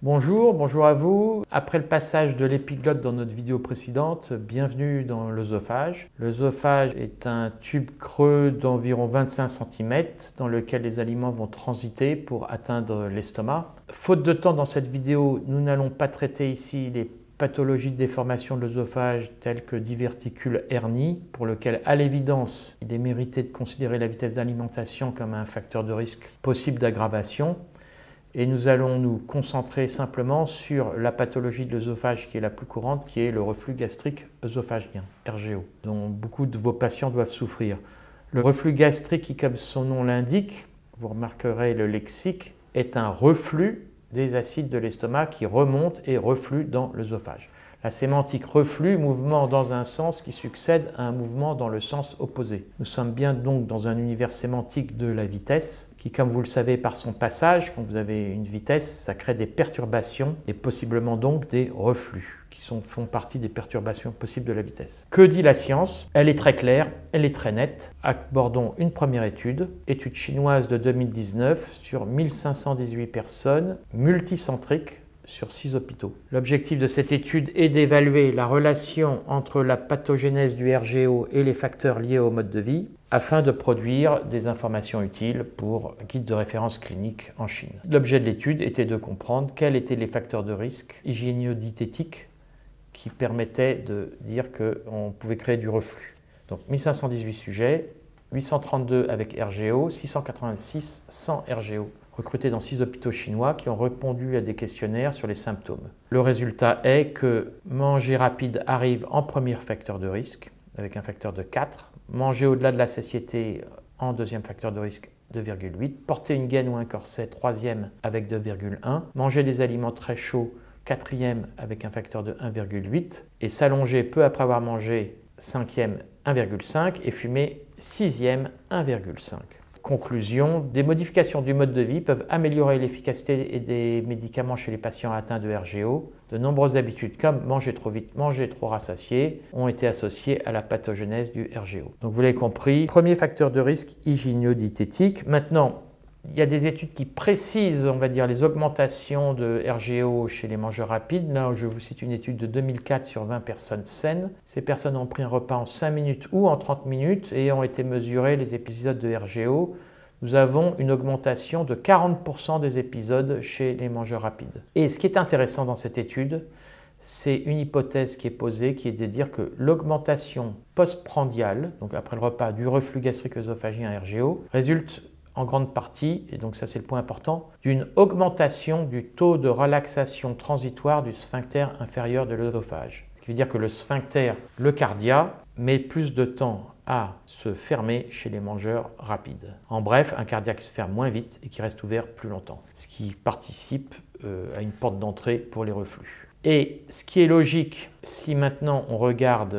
Bonjour à vous. Après le passage de l'épiglotte dans notre vidéo précédente, bienvenue dans l'œsophage. L'œsophage est un tube creux d'environ 25 cm dans lequel les aliments vont transiter pour atteindre l'estomac. Faute de temps dans cette vidéo, nous n'allons pas traiter ici les pathologies de déformation de l'œsophage telles que diverticule hernie, pour lequel à l'évidence il est mérité de considérer la vitesse d'alimentation comme un facteur de risque possible d'aggravation. Et nous allons nous concentrer simplement sur la pathologie de l'œsophage qui est la plus courante, qui est le reflux gastrique œsophagien, RGO, dont beaucoup de vos patients doivent souffrir. Le reflux gastrique, qui comme son nom l'indique, vous remarquerez le lexique, est un reflux des acides de l'estomac qui remontent et refluent dans l'œsophage. La sémantique reflux, mouvement dans un sens qui succède à un mouvement dans le sens opposé. Nous sommes bien donc dans un univers sémantique de la vitesse qui, comme vous le savez par son passage, quand vous avez une vitesse, ça crée des perturbations et possiblement donc des reflux qui font partie des perturbations possibles de la vitesse. Que dit la science? Elle est très claire, elle est très nette. Abordons une première étude chinoise de 2019 sur 1518 personnes multicentriques sur 6 hôpitaux. L'objectif de cette étude est d'évaluer la relation entre la pathogénèse du RGO et les facteurs liés au mode de vie afin de produire des informations utiles pour un guide de référence clinique en Chine. L'objet de l'étude était de comprendre quels étaient les facteurs de risque hygiéno-diététiques qui permettaient de dire qu'on pouvait créer du reflux. Donc 1518 sujets, 832 avec RGO, 686 sans RGO. Recrutés dans 6 hôpitaux chinois qui ont répondu à des questionnaires sur les symptômes. Le résultat est que manger rapide arrive en premier facteur de risque, avec un facteur de 4, manger au-delà de la satiété en deuxième facteur de risque 2,8, porter une gaine ou un corset troisième avec 2,1, manger des aliments très chauds quatrième avec un facteur de 1,8 et s'allonger peu après avoir mangé cinquième 1,5 et fumer sixième 1,5. Conclusion, des modifications du mode de vie peuvent améliorer l'efficacité des médicaments chez les patients atteints de RGO. De nombreuses habitudes comme manger trop vite, manger trop rassasié ont été associées à la pathogénèse du RGO. Donc vous l'avez compris, premier facteur de risque hygiéno-diététique. Maintenant, il y a des études qui précisent, on va dire, les augmentations de RGO chez les mangeurs rapides. Là, je vous cite une étude de 2004 sur 20 personnes saines. Ces personnes ont pris un repas en 5 minutes ou en 30 minutes et ont été mesurés les épisodes de RGO. Nous avons une augmentation de 40% des épisodes chez les mangeurs rapides. Et ce qui est intéressant dans cette étude, c'est une hypothèse qui est posée, qui est de dire que l'augmentation postprandiale, donc après le repas du reflux gastrique œsophagien RGO, résulte en grande partie, et donc ça c'est le point important, d'une augmentation du taux de relaxation transitoire du sphincter inférieur de l'œsophage. Ce qui veut dire que le sphincter, le cardia, met plus de temps à se fermer chez les mangeurs rapides. En bref, un cardia qui se ferme moins vite et qui reste ouvert plus longtemps, ce qui participe à une porte d'entrée pour les reflux. Et ce qui est logique, si maintenant on regarde,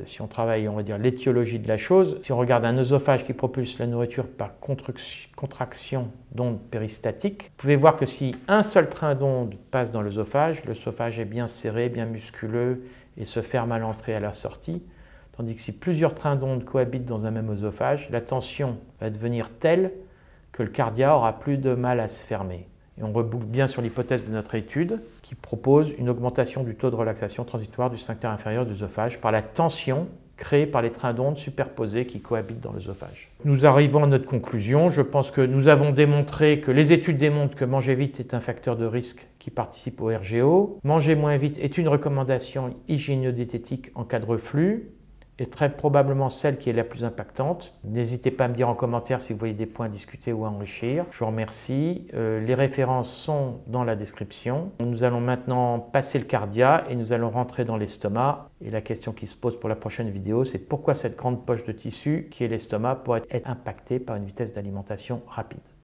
si on travaille, on va dire, l'étiologie de la chose, si on regarde un œsophage qui propulse la nourriture par contraction d'ondes péristatiques, vous pouvez voir que si un seul train d'ondes passe dans l'œsophage est bien serré, bien musculeux et se ferme à l'entrée et à la sortie. Tandis que si plusieurs trains d'ondes cohabitent dans un même œsophage, la tension va devenir telle que le cardia aura plus de mal à se fermer. Et on reboucle bien sur l'hypothèse de notre étude qui propose une augmentation du taux de relaxation transitoire du sphincter inférieur de l'œsophage par la tension créée par les trains d'ondes superposés qui cohabitent dans l'œsophage. Nous arrivons à notre conclusion. Je pense que nous avons démontré que les études démontrent que manger vite est un facteur de risque qui participe au RGO. Manger moins vite est une recommandation hygiéno-diététique en cas de reflux, et très probablement celle qui est la plus impactante. N'hésitez pas à me dire en commentaire si vous voyez des points à discuter ou à enrichir. Je vous remercie. Les références sont dans la description. Nous allons maintenant passer le cardia et nous allons rentrer dans l'estomac. Et la question qui se pose pour la prochaine vidéo, c'est pourquoi cette grande poche de tissu qui est l'estomac pourrait être impactée par une vitesse d'alimentation rapide.